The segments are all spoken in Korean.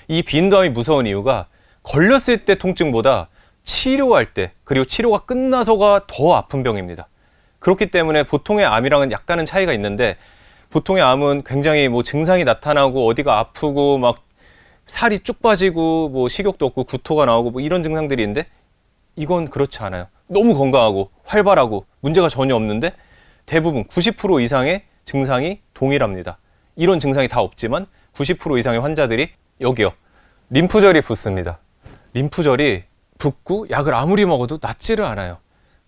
이 비인두암이 무서운 이유가 걸렸을 때 통증보다 치료할 때, 그리고 치료가 끝나서가 더 아픈 병입니다. 그렇기 때문에 보통의 암이랑은 약간은 차이가 있는데, 보통의 암은 굉장히 뭐 증상이 나타나고 어디가 아프고 막 살이 쭉 빠지고 뭐 식욕도 없고 구토가 나오고 뭐 이런 증상들이 있는데, 이건 그렇지 않아요. 너무 건강하고 활발하고 문제가 전혀 없는데 대부분 90% 이상의 증상이 동일합니다. 이런 증상이 다 없지만 90% 이상의 환자들이 여기요, 림프절이 붓습니다. 림프절이 붓고 약을 아무리 먹어도 낫지를 않아요.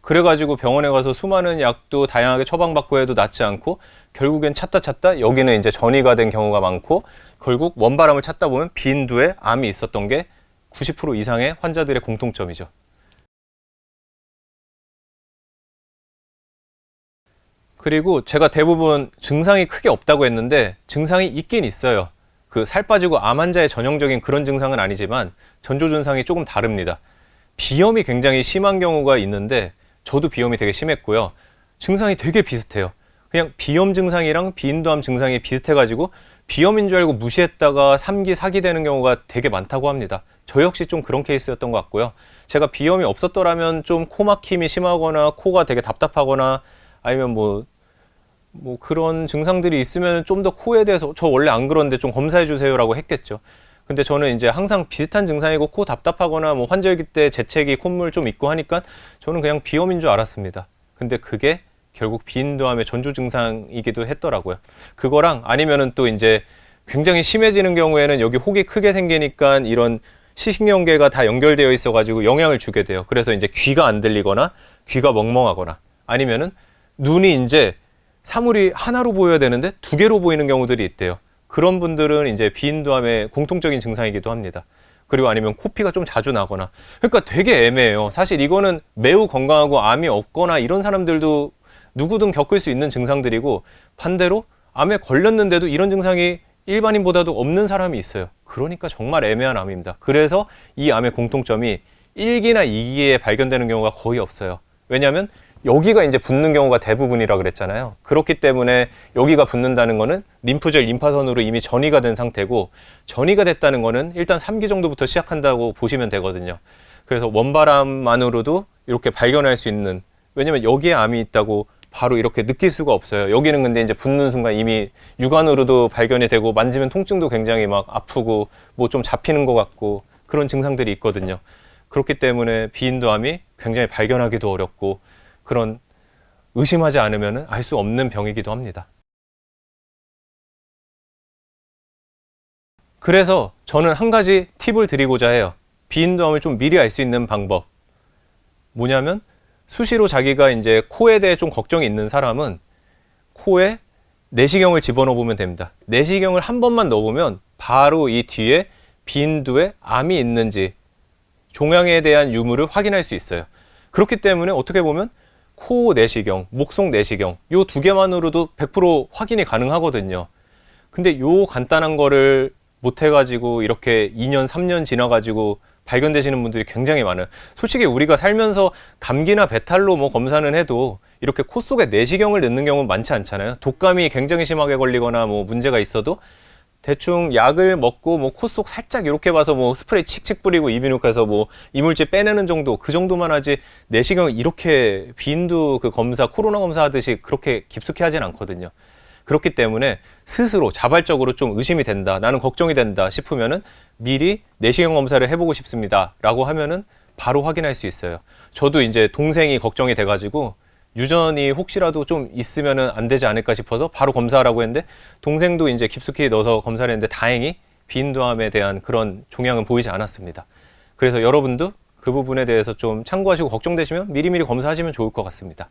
그래가지고 병원에 가서 수많은 약도 다양하게 처방받고 해도 낫지 않고, 결국엔 찾다 여기는 이제 전이가 된 경우가 많고, 결국 원바람을 찾다 보면 비인두에 암이 있었던 게 90% 이상의 환자들의 공통점이죠. 그리고 제가 대부분 증상이 크게 없다고 했는데 증상이 있긴 있어요. 그 살 빠지고 암 환자의 전형적인 그런 증상은 아니지만 전조 증상이 조금 다릅니다. 비염이 굉장히 심한 경우가 있는데, 저도 비염이 되게 심했고요. 증상이 되게 비슷해요. 그냥 비염 증상이랑 비인두암 증상이 비슷해가지고 비염인 줄 알고 무시했다가 3기, 4기 되는 경우가 되게 많다고 합니다. 저 역시 좀 그런 케이스였던 것 같고요. 제가 비염이 없었더라면 좀 코 막힘이 심하거나 코가 되게 답답하거나 아니면 뭐 그런 증상들이 있으면 좀 더 코에 대해서 저 원래 안 그런데 좀 검사해 주세요라고 했겠죠. 근데 저는 이제 항상 비슷한 증상이고 코 답답하거나 뭐 환절기 때 재채기, 콧물 좀 있고 하니까 저는 그냥 비염인 줄 알았습니다. 근데 그게 결국 비인두암의 전조 증상이기도 했더라고요. 그거랑 아니면은 또 이제 굉장히 심해지는 경우에는 여기 혹이 크게 생기니까 이런 시신경계가 다 연결되어 있어 가지고 영향을 주게 돼요. 그래서 이제 귀가 안 들리거나 귀가 멍멍하거나, 아니면은 눈이 이제 사물이 하나로 보여야 되는데 두 개로 보이는 경우들이 있대요. 그런 분들은 이제 비인두암의 공통적인 증상이기도 합니다. 그리고 아니면 코피가 좀 자주 나거나. 그러니까 되게 애매해요. 사실 이거는 매우 건강하고 암이 없거나 이런 사람들도 누구든 겪을 수 있는 증상들이고, 반대로 암에 걸렸는데도 이런 증상이 일반인보다도 없는 사람이 있어요. 그러니까 정말 애매한 암입니다. 그래서 이 암의 공통점이 1기나 2기에 발견되는 경우가 거의 없어요. 왜냐하면 여기가 이제 붓는 경우가 대부분이라 그랬잖아요. 그렇기 때문에 여기가 붓는다는 거는 림프절, 림파선으로 이미 전이가 된 상태고, 전이가 됐다는 거는 일단 3기 정도부터 시작한다고 보시면 되거든요. 그래서 원바람만으로도 이렇게 발견할 수 있는, 왜냐면 여기에 암이 있다고 바로 이렇게 느낄 수가 없어요. 여기는 근데 이제 붓는 순간 이미 육안으로도 발견이 되고, 만지면 통증도 굉장히 막 아프고 뭐 좀 잡히는 것 같고 그런 증상들이 있거든요. 그렇기 때문에 비인두암이 굉장히 발견하기도 어렵고, 그런 의심하지 않으면 알 수 없는 병이기도 합니다. 그래서 저는 한 가지 팁을 드리고자 해요. 비인두암을 좀 미리 알 수 있는 방법. 뭐냐면, 수시로 자기가 이제 코에 대해 좀 걱정이 있는 사람은 코에 내시경을 집어넣어 보면 됩니다. 내시경을 한 번만 넣어보면 바로 이 뒤에 비인두에 암이 있는지 종양에 대한 유무를 확인할 수 있어요. 그렇기 때문에 어떻게 보면 코 내시경, 목속 내시경 요 두 개만으로도 100% 확인이 가능하거든요. 근데 요 간단한 거를 못 해가지고 이렇게 2년, 3년 지나가지고 발견되시는 분들이 굉장히 많아요. 솔직히 우리가 살면서 감기나 배탈로 뭐 검사는 해도 이렇게 코 속에 내시경을 넣는 경우는 많지 않잖아요. 독감이 굉장히 심하게 걸리거나 뭐 문제가 있어도 대충 약을 먹고 뭐 코 속 살짝 이렇게 봐서 뭐 스프레이 칙칙 뿌리고 이비인후과에서 뭐 이물질 빼내는 정도, 그 정도만 하지 내시경을 이렇게 비인두 그 검사, 코로나 검사 하듯이 그렇게 깊숙이 하진 않거든요. 그렇기 때문에 스스로 자발적으로 좀 의심이 된다, 나는 걱정이 된다 싶으면은 미리 내시경 검사를 해보고 싶습니다 라고 하면은 바로 확인할 수 있어요. 저도 이제 동생이 걱정이 돼가지고 유전이 혹시라도 좀 있으면은 안 되지 않을까 싶어서 바로 검사하라고 했는데, 동생도 이제 깊숙이 넣어서 검사를 했는데 다행히 비인두암에 대한 그런 종양은 보이지 않았습니다. 그래서 여러분도 그 부분에 대해서 좀 참고하시고 걱정되시면 미리미리 검사하시면 좋을 것 같습니다.